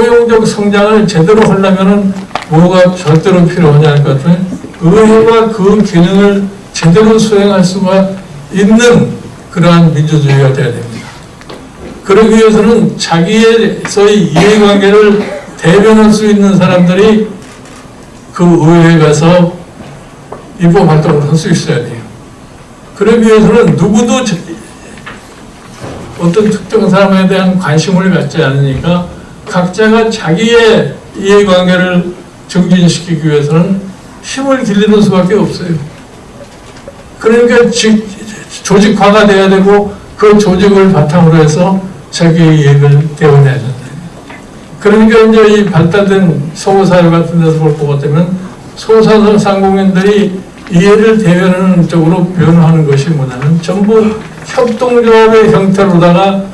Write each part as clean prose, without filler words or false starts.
포용적 성장을 제대로 하려면은 뭐가 절대로 필요하냐 할 것 같아요. 의회가 그 기능을 제대로 수행할 수가 있는 그러한 민주주의가 돼야 됩니다. 그러기 위해서는 자기의 소위 이해관계를 대변할 수 있는 사람들이 그 의회에 가서 입법 활동을 할 수 있어야 돼요. 그러기 위해서는 누구도 어떤 특정 사람에 대한 관심을 갖지 않으니까 각자가 자기의 이해관계를 증진시키기 위해서는 힘을 길리는 수밖에 없어요. 그러니까 조직화가 돼야 되고 그 조직을 바탕으로 해서 자기의 이익을 대원해야 된다. 그러니까 이제 이 발달된 소사회 같은 데서 볼 것 같으면 소상공인들이 이해를 대변하는 쪽으로 변화하는 것이 뭐냐면 전부 협동조합의 형태로다가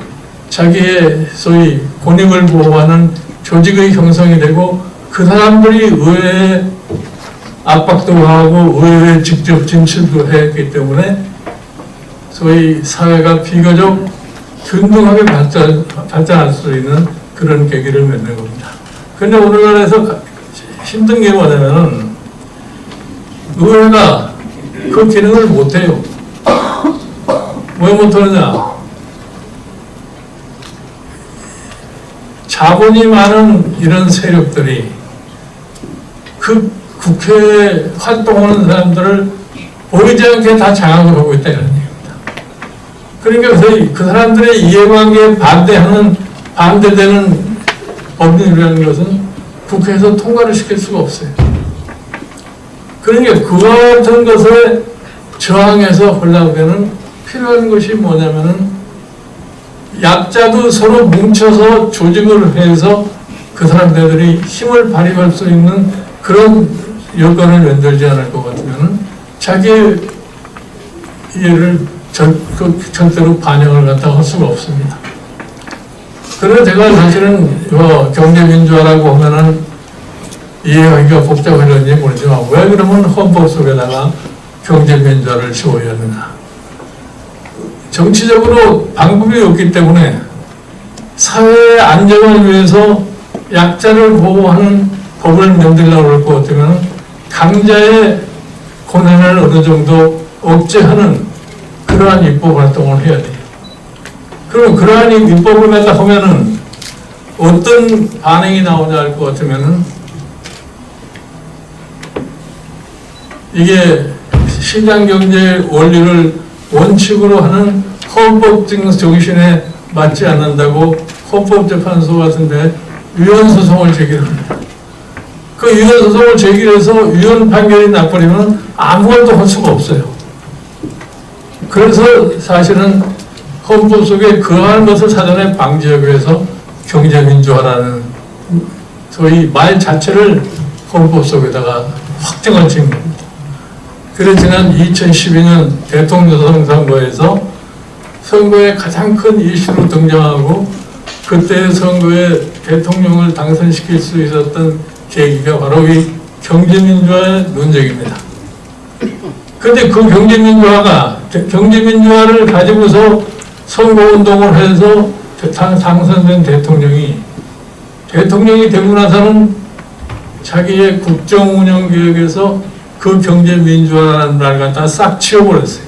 자기의 소위 권익을 보호하는 조직의 형성이 되고 그 사람들이 의회에 압박도 하고 의회에 직접 진출도 했기 때문에 소위 사회가 비교적 균등하게 발전할 수 있는 그런 계기를 만든 겁니다. 그런데 오늘날에서 힘든 게 뭐냐면 의회가 그 기능을 못해요. 왜 못하느냐? 자본이 많은 이런 세력들이 그 국회에 활동하는 사람들을 보이지 않게 다 장악을 하고 있다 이런 얘기입니다. 그러니까 그 사람들의 이해관계에 반대되는 법률이라는 것은 국회에서 통과를 시킬 수가 없어요. 그러니까 그와 같은 것에 저항해서 하려고 하는 필요한 것이 뭐냐면은 약자도 서로 뭉쳐서 조직을 해서 그 사람들이 힘을 발휘할 수 있는 그런 여건을 만들지 않을 것 같으면 자기의 이해를 절대로 반영을 갖다 할 수가 없습니다. 그래서 제가 사실은 경제민주화라고 하면은 이해하기가 복잡하려는지 모르지만 왜 그러면 헌법 속에다가 경제민주화를 지어야 하느냐. 정치적으로 방법이 없기 때문에 사회의 안정을 위해서 약자를 보호하는 법을 만들려고 할 것 같으면 강자의 고난을 어느 정도 억제하는 그러한 입법 활동을 해야 돼요. 그럼 그러한 입법을 갖다 하면은 어떤 반응이 나오냐 할 것 같으면은 이게 시장경제의 원리를 원칙으로 하는 헌법적 정신에 맞지 않는다고 헌법재판소 같은데 위헌소송을 제기합니다. 그 위헌소송을 제기해서 위헌 판결이 나버리면 아무것도 할 수가 없어요. 그래서 사실은 헌법 속에 그러한 것을 사전에 방지하기 위해서 경제민주화라는 소위 말 자체를 헌법 속에다가 확정을 지은 겁니다. 그래서 지난 2012년 대통령 선거에서 선거에 가장 큰 이슈로 등장하고 그때 선거에 대통령을 당선시킬 수 있었던 계기가 바로 이 경제민주화의 논쟁입니다. 그런데 그 경제민주화를 가지고서 선거운동을 해서 당선된 대통령이 되고 나서는 자기의 국정운영계획에서 그 경제민주화라는 말 갖다가 싹 치워버렸어요.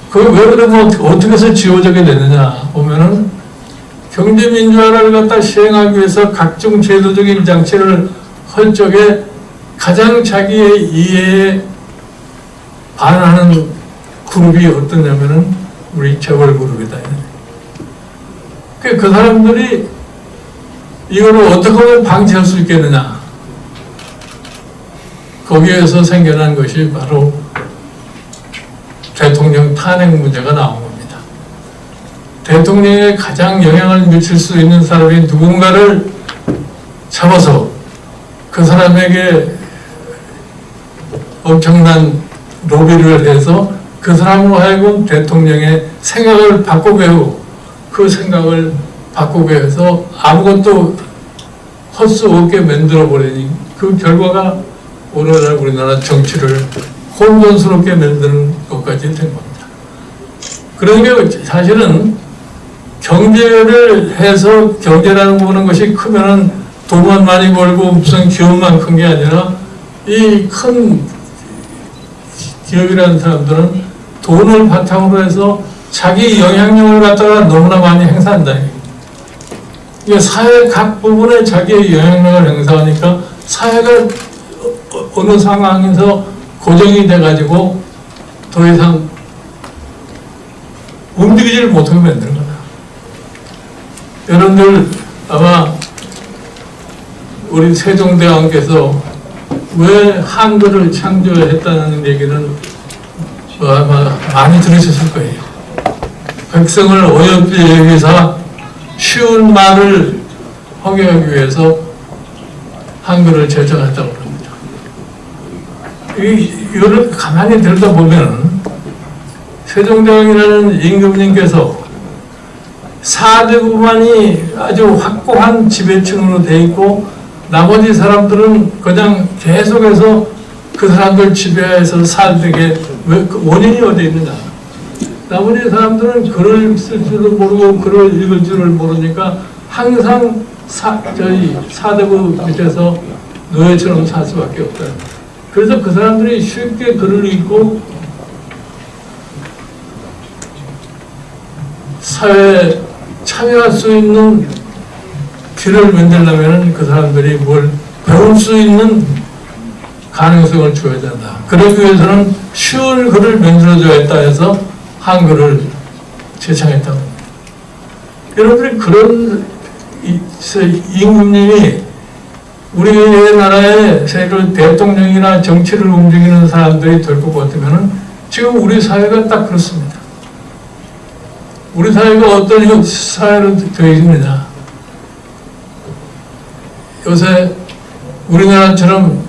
그게 왜 그러면 어떻게 해서 지워지게 되느냐 보면은 경제민주화를 갖다 시행하기 위해서 각종 제도적인 장치를 할 적에 가장 자기의 이해에 반하는 그룹이 어떠냐면은 우리 재벌 그룹이다. 그 사람들이 이거를 어떻게 하면 방지할 수 있겠느냐. 거기에서 생겨난 것이 바로 대통령 탄핵 문제가 나온 겁니다. 대통령에 가장 영향을 미칠 수 있는 사람이 누군가를 잡아서 그 사람에게 엄청난 로비를 해서 그 사람으로 하여금 대통령의 생각을 바꾸게 하고 그 생각을 바꾸게 해서 아무것도 할 수 없게 만들어버리니 그 결과가 오늘날 우리나라 정치를 혼돈스럽게 만드는 것까지 된 겁니다. 그러니까 사실은 경제를 해서 경제라는 보는 것이 크면은 돈만 많이 벌고 무슨 기업만 큰 게 아니라 이 큰 기업이라는 사람들은 돈을 바탕으로 해서 자기 영향력을 갖다가 너무나 많이 행사한다. 이게 사회 각 부분에 자기의 영향력을 행사하니까 사회가 어느 상황에서 고정이 돼가지고 더 이상 움직이지를 못하게 만드는 거다. 여러분들 아마 우리 세종대왕께서 왜 한글을 창조했다는 얘기는 아마 많이 들으셨을 거예요. 백성을 어여삐 여기서 쉬운 말을 하게 하기 위해서 한글을 제정했다고 합니다. 이거를 가만히 들여다보면 세종대왕이라는 임금님께서 4대구만이 아주 확고한 지배층으로 돼 있고 나머지 사람들은 그냥 계속해서 그 사람들 지배해서 살게 그 원인이 어디 있느냐. 나머지 사람들은 글을 쓸 줄을 모르고 글을 읽을 줄을 모르니까 항상 저희 4대구 밑에서 노예처럼 살 수밖에 없다. 그래서 그 사람들이 쉽게 글을 읽고 사회에 참여할 수 있는 길을 만들려면 그 사람들이 뭘 배울 수 있는 가능성을 줘야 된다. 그러기 위해서는 쉬운 글을 만들어줘야 해서 한글을 제창했다고 합니다. 여러분들이 그런 임금님이 우리나라의 대통령이나 정치를 움직이는 사람들이 될 것 같으면 지금 우리 사회가 딱 그렇습니다. 우리 사회가 어떤 사회로 되어 있느냐. 요새 우리나라처럼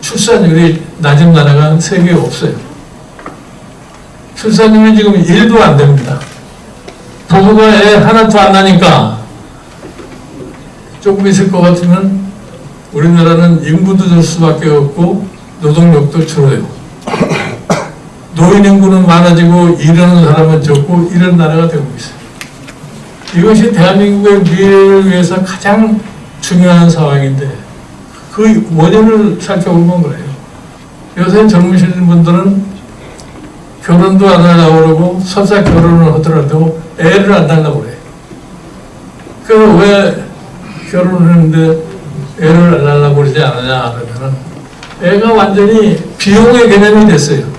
출산율이 낮은 나라가 세계에 없어요. 출산율이 지금 1도 안 됩니다. 부부가 애 하나도 안 나니까 조금 있을 것 같으면 우리나라는 인구도 줄 수밖에 없고 노동력도 줄어요. 노인 인구는 많아지고 일하는 사람은 적고 이런 나라가 되고 있어요. 이것이 대한민국의 미래를 위해서 가장 중요한 상황인데 그 원인을 살펴보면 그래요. 요새 젊으신 분들은 결혼도 안 하려고 그러고 설사 결혼을 하더라도 애를 안 낳으려고 그래요. 그래서 왜 결혼을 했는데 애를 안 낳으려고 그러지 않느냐 그러면은 애가 완전히 비용의 개념이 됐어요.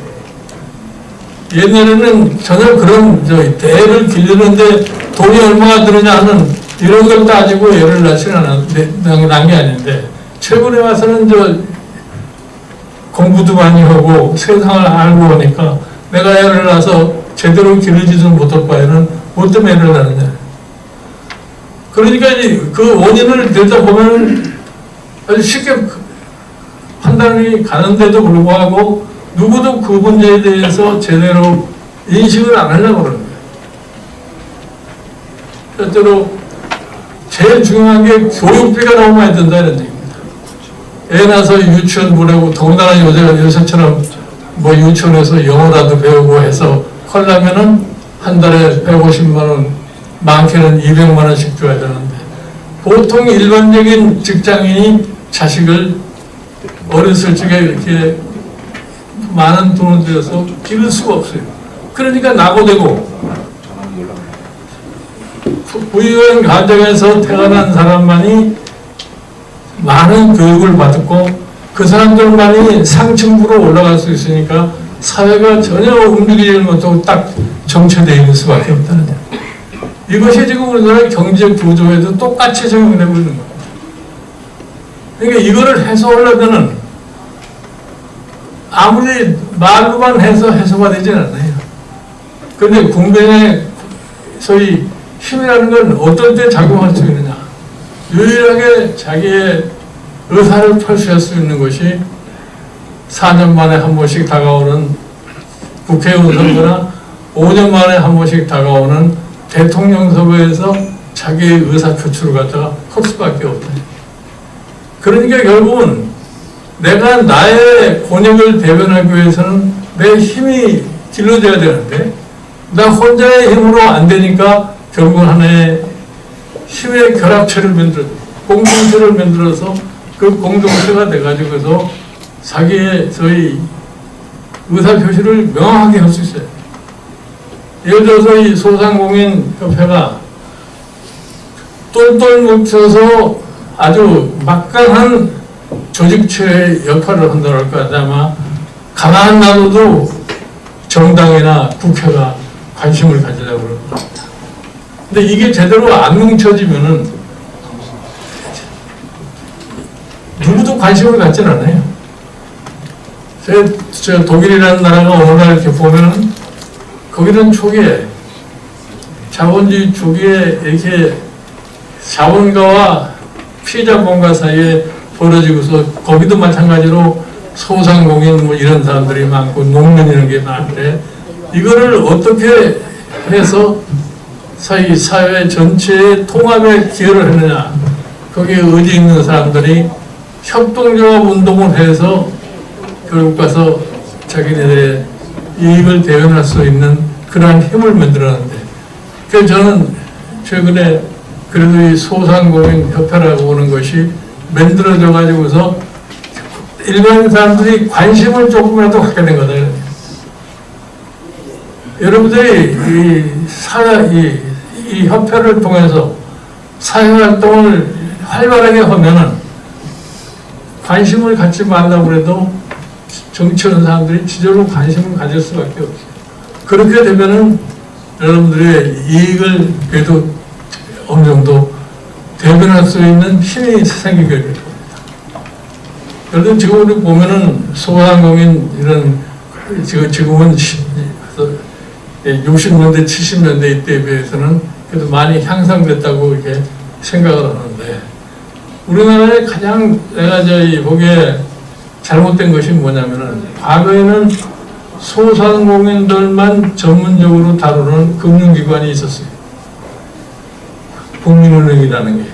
옛날에는 전혀 그런 애를 기르는데 돈이 얼마나 들느냐는 이런 걸 따지고 애를 낳지는 낳은 게 아닌데 최근에 와서는 공부도 많이 하고 세상을 알고 오니까 내가 애를 낳아서 제대로 기르지도 못할 바에는 뭐 때문에 애를 낳느냐. 그러니까 그 원인을 들여다보면 아주 쉽게 판단이 가는데도 불구하고 누구도 그 문제에 대해서 제대로 인식을 안 하려고 그러는 거예요. 실제로 제일 중요한 게 교육비가 너무 많이 든다는 얘기입니다. 애 낳아서 유치원 보내고 더군다나 요새처럼 뭐 유치원에서 영어라도 배우고 해서 하려면은 한 달에 150만 원, 많게는 200만 원씩 줘야 되는데 보통 일반적인 직장인이 자식을 어렸을 적에 이렇게 많은 돈을 들여서 기를 수가 없어요. 그러니까 낙오되고 부유한 가정에서 태어난 사람만이 많은 교육을 받고 그 사람들만이 상층부로 올라갈 수 있으니까 사회가 전혀 움직이지 못하고 딱 정체되어 있는 수밖에 없다는 거예요. 이것이 지금 우리나라 경제 구조에도 똑같이 적용되고 있는 겁니다. 그러니까 이거를 해소하려면은 아무리 말로만 해서 해소가 되지 않아요. 그런데 국민의 소위 힘이라는 건 어떤 때 작용할 수 있느냐. 유일하게 자기의 의사를 표시할 수 있는 것이 4년 만에 한 번씩 다가오는 국회의원 선거나 5년 만에 한 번씩 다가오는 대통령 선거에서 자기의 의사 표출을 갖다가 할 수밖에 없다. 그러니까 결국은 내가 나의 권익을 대변하기 위해서는 내 힘이 길러져야 되는데 나 혼자의 힘으로 안 되니까 결국 하나의 힘의 결합체를 공동체를 만들어서 그 공동체가 돼가지고서 자기의 저희 의사표시를 명확하게 할 수 있어요. 예를 들어서 이 소상공인협회가 똘똘 뭉쳐서 아주 막강한 조직체의 역할을 한다고 할까. 아마 가만 놔둬도 정당이나 국회가 관심을 가지려고 그럴 겁니다. 근데 이게 제대로 안 뭉쳐지면은 누구도 관심을 갖진 않아요. 저 독일이라는 나라가 오늘날 이렇게 보면은 거기는 초기에 자본주의 초기에 이렇게 자본가와 피자본가 사이에 벌어지고서 거기도 마찬가지로 소상공인 뭐 이런 사람들이 많고 농민 이런 게 많은데 이거를 어떻게 해서 사회 전체의 통합에 기여를 했느냐. 거기에 의지 있는 사람들이 협동조합 운동을 해서 결국 가서 자기네들의 이익을 대변할 수 있는 그러한 힘을 만들었는데, 그래서 저는 최근에 그래도 이 소상공인 협회라고 하는 것이 만들어져 가지고서 일반 사람들이 관심을 조금이라도 갖게 된 거다. 여러분들이 이 협회를 통해서 사회활동을 활발하게 하면은 관심을 갖지 말라고 해도 정치하는 사람들이 지절로 관심을 가질 수밖에 없어요. 그렇게 되면은 여러분들의 이익을 그래도 어느 정도 대변할 수 있는 힘이 생기게 될 겁니다. 여러분 지금 우리 보면은 소상공인 이런 지금은 60년대, 70년대 이때에 비해서는 그래도 많이 향상됐다고 이렇게 생각을 하는데, 우리나라에 가장 내가 보기에 잘못된 것이 뭐냐면은, 과거에는 소상공인들만 전문적으로 다루는 금융기관이 있었어요. 국민은행이라는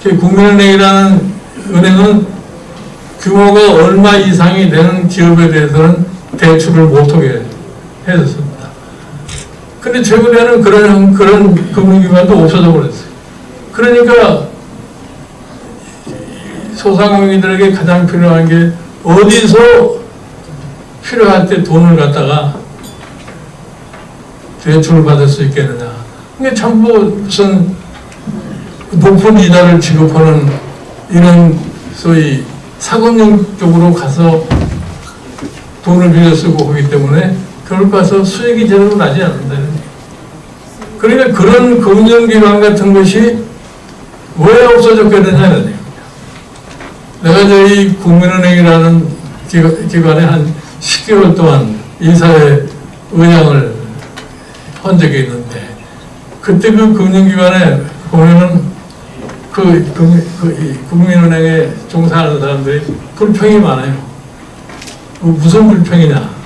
게. 국민은행이라는 은행은 규모가 얼마 이상이 되는 기업에 대해서는 대출을 못하게 해줬습니다. 근데 최근에는 그런 금융기관도 없어져 버렸어요. 그러니까 소상공인들에게 가장 필요한 게 어디서 필요할 때 돈을 갖다가 대출을 받을 수 있겠느냐. 이게 전부 무슨 높은 이자를 지급하는 이런 소위 사금융 쪽으로 가서 돈을 빌려 쓰고 하기 때문에 결국 가서 수익이 제대로 나지 않는다는 얘기예요. 그러니까 그런 금융기관 같은 것이 왜 없어졌겠느냐는 얘기예요. 내가 저희 국민은행이라는 기관에 한 10개월 동안 이사회 의장을 한 적이 있는데, 그때 그 금융기관에 보면은 국민은행에 종사하는 사람들이 불평이 많아요. 무슨 불평이냐.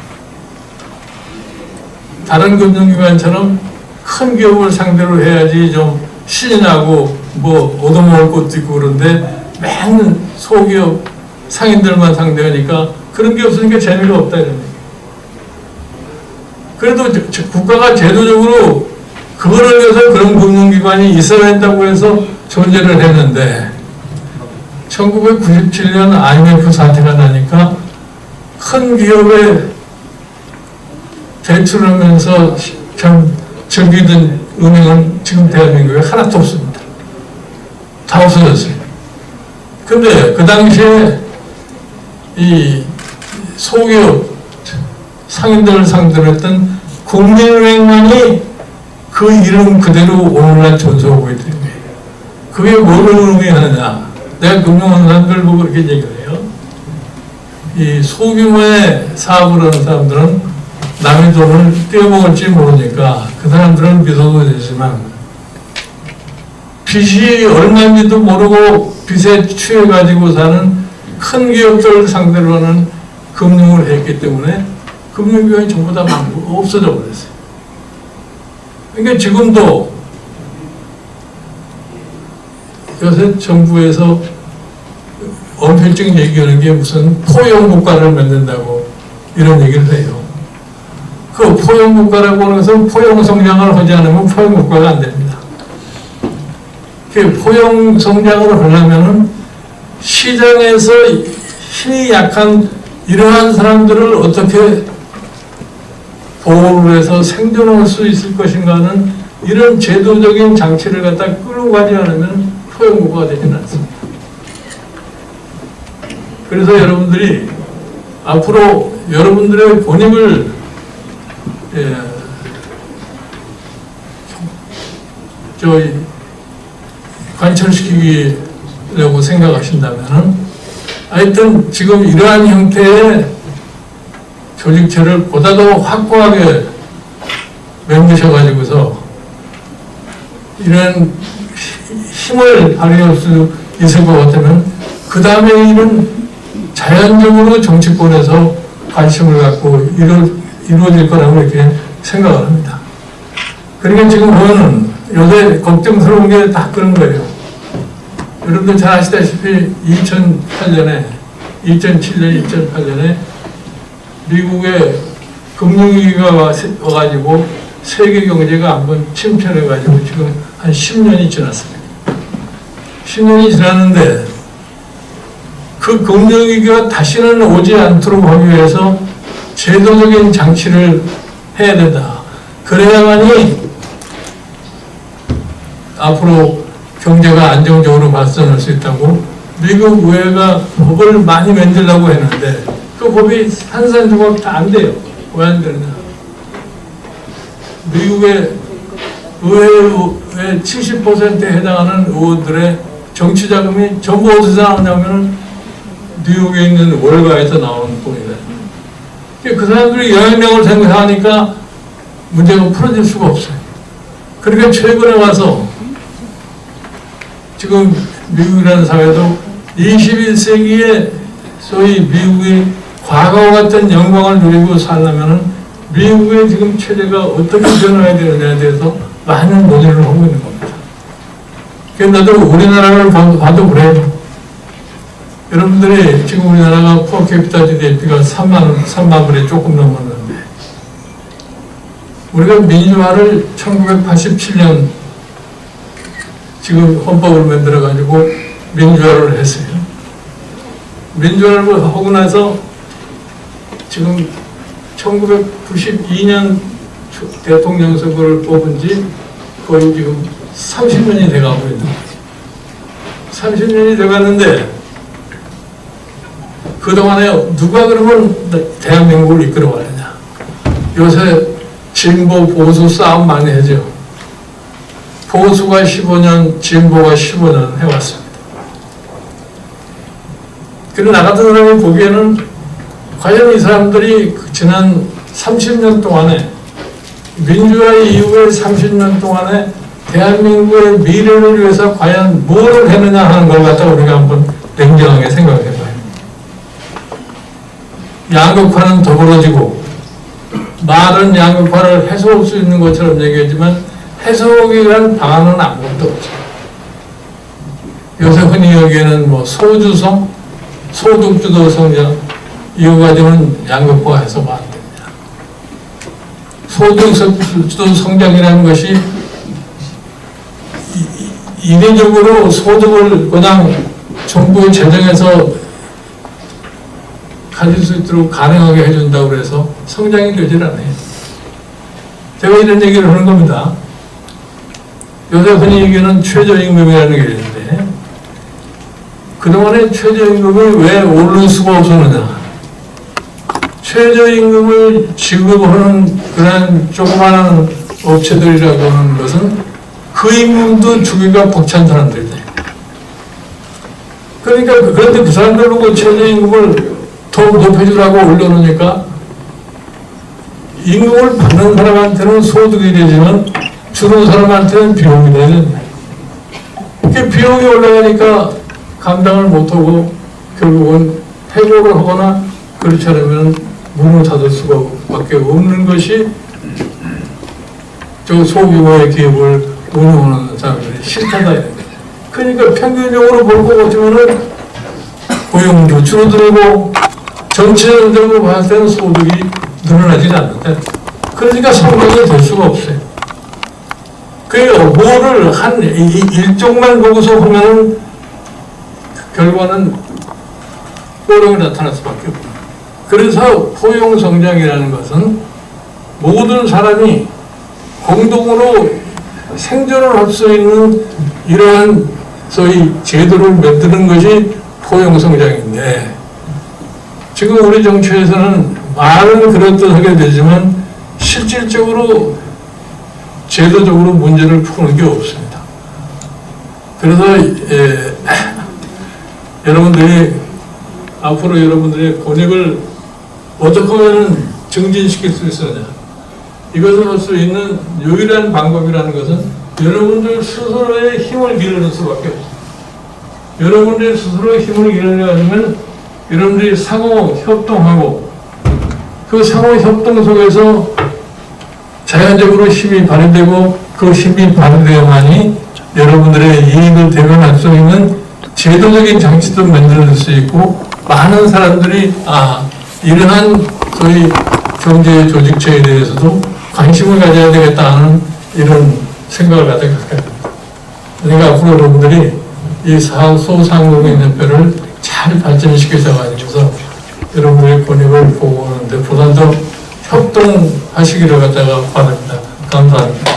다른 금융기관처럼 큰 기업을 상대로 해야지 좀 신이 나고 뭐 얻어먹을 것도 있고 그런데 맨 소기업 상인들만 상대하니까 그런 게 없으니까 재미가 없다 이런 얘기. 그래도 국가가 제도적으로 그거를 위해서 그런 금융기관이 있어야 한다고 해서 존재를 했는데, 1997년 IMF 사태가 나니까 큰 기업에 대출하면서 즐기던 은행은 지금 대한민국에 하나도 없습니다. 다 없어졌어요. 근데 그 당시에 이 소기업 상인들을 상대로 했던 국민은행만이 그 이름 그대로 오늘날 존속하고 있는 거예요. 그게 뭐를 의미하느냐. 내가 금융하는 사람들 보고 그렇게 얘기를 해요. 이 소규모의 사업을 하는 사람들은 남의 돈을 떼어먹을지 모르니까 그 사람들은 믿어도 되지만, 빚이 얼마인지도 모르고 빚에 취해가지고 사는 큰 기업들을 상대로 하는 금융을 했기 때문에 금융기관이 전부 다 없어져 버렸어요. 그러니까 지금도 요새 정부에서 엄필증 얘기하는 게 무슨 포용국가를 만든다고 이런 얘기를 해요. 그 포용국가라고 하는 것은 포용성장을 하지 않으면 포용국가가 안 됩니다. 그 포용성장을 하려면은 시장에서 힘이 약한 이러한 사람들을 어떻게 보호를 해서 생존할 수 있을 것인가는 이런 제도적인 장치를 갖다 끌고 가지 않으면 포용국가가 되지는 않습니다. 그래서 여러분들이 앞으로 여러분들의 본입을 관철시키려고 생각하신다면 하여튼 지금 이러한 형태의 조직체를 보다 더 확고하게 만드셔가지고서 이런 힘을 발휘할 수 있을 것 같으면 그 다음에 일은 자연적으로 정치권에서 관심을 갖고 이루어질 거라고 이렇게 생각을 합니다. 그러니까 지금 보면은 요새 걱정스러운 게 다 그런 거예요. 여러분들 잘 아시다시피 2007년, 2008년에 미국의 금융위기가 와가지고 세계 경제가 한번 침체해가지고 지금 한 10년이 지났습니다. 10년이 지났는데 그 금융위기가 다시는 오지 않도록 하기 위해서 제도적인 장치를 해야 된다. 그래야만이 앞으로 경제가 안정적으로 발전할 수 있다고 미국 의회가 법을 많이 만들려고 했는데 그 법이 산산조각 다 안 돼요. 왜 안 되느냐. 미국의 의회 70%에 해당하는 의원들의 정치 자금이 전부 어디서 나오냐면 뉴욕에 있는 월가에서 나오는 돈이다. 그 사람들이 영향력을 생각하니까 문제가 풀어질 수가 없어요. 그러니까 최근에 와서 지금 미국이라는 사회도 21세기에 소위 미국이 과거와 같은 영광을 누리고 살려면 미국의 지금 체제가 어떻게 변화해야 되느냐에 대해서 많은 논의를 하고 있는 겁니다. 그래서 나도 우리나라를 봐도 그래요. 여러분들이 지금 우리나라가 퍼캐피타 GDP가 3만 불에 조금 넘었는데 우리가 민주화를 1987년 지금 헌법을 만들어가지고 민주화를 했어요. 민주화를 하고 나서 지금 1992년 대통령 선거를 뽑은 지 거의 지금 30년이 돼가고 있는 거예요. 30년이 돼갔는데 그동안에 누가 그러면 대한민국을 이끌어가느냐. 요새 진보 보수 싸움 많이 하죠. 보수가 15년, 진보가 15년 해왔습니다. 그런데 나 같은 사람이 보기에는 과연 이 사람들이 지난 30년 동안에 민주화 이후에 30년 동안에 대한민국의 미래를 위해서 과연 뭐를 했느냐 하는 걸 갖다 우리가 한번 냉정하게 생각해 봐요. 양극화는 더 벌어지고 말은 양극화를 해소할 수 있는 것처럼 얘기하지만 해소하기 위한 방안은 아무것도 없죠. 요새 흔히 여기에는 뭐 소주성, 소득주도 성장 이거 가지고는 양극화 해소가 안 됩니다. 소득주도 성장이라는 것이 이례적으로 소득을 그냥 정부의 재정에서 가질 수 있도록 가능하게 해준다고 해서 성장이 되질 않아요. 제가 이런 얘기를 하는 겁니다. 요새 흔히 얘기하는 최저임금이라는 게 있는데 그동안에 최저임금이 왜 오를 수가 없었느냐. 최저임금을 지급하는 그런 조그마한 업체들이라고 하는 것은 그 임금도 주기가 벅찬 사람들이다. 그러니까 그런데 그 사람들 보고 최저임금을 더 높여주라고 올려놓으니까 임금을 받는 사람한테는 소득이 되지만 주는 사람한테는 비용이 되는. 그 비용이 올라가니까 감당을 못하고 결국은 해고를 하거나 그렇지 않으면 문을 닫을 수밖에 없는 것이 저 소규모의 기업을 운영하는 사람들이 싫다다. 그러니까 평균적으로 볼 것 같으면은 고용도 줄어들고 전체적으로 봤을 때는 소득이 늘어나지 않는데 그러니까 성공이 될 수가 없어요. 그 뭐를 한 일종만 보고서 하면 결과는 뽀록이 나타날 수밖에 없어요. 그래서 포용성장이라는 것은 모든 사람이 공동으로 생존을 할 수 있는 이러한 소위 제도를 만드는 것이 포용성장인데, 지금 우리 정치에서는 말은 그렇듯하게 되지만 실질적으로 제도적으로 문제를 푸는 게 없습니다. 그래서 여러분들이 앞으로 여러분들의 권익을 어떻게 하면 증진시킬 수 있느냐, 이것을 할 수 있는 유일한 방법이라는 것은 여러분들 스스로의 힘을 기르는 수밖에 없습니다. 여러분들이 스스로 힘을 기르려면 여러분들이 상호 협동하고, 그 상호 협동 속에서 자연적으로 힘이 발휘되고, 그 힘이 발휘되어야만이 여러분들의 이익을 대변할 수 있는 제도적인 장치도 만들 수 있고, 많은 사람들이 이러한 소위 경제 조직체에 대해서도 관심을 가져야 되겠다는 이런 생각을 갖게 됩니다. 그러니까 앞으로 여러분들이 이 소상공인협회를 잘 발전시켜서 가지고서 여러분의 권익을 보호하는데 보다 더 협동하시기를 갖다가 바랍니다. 감사합니다.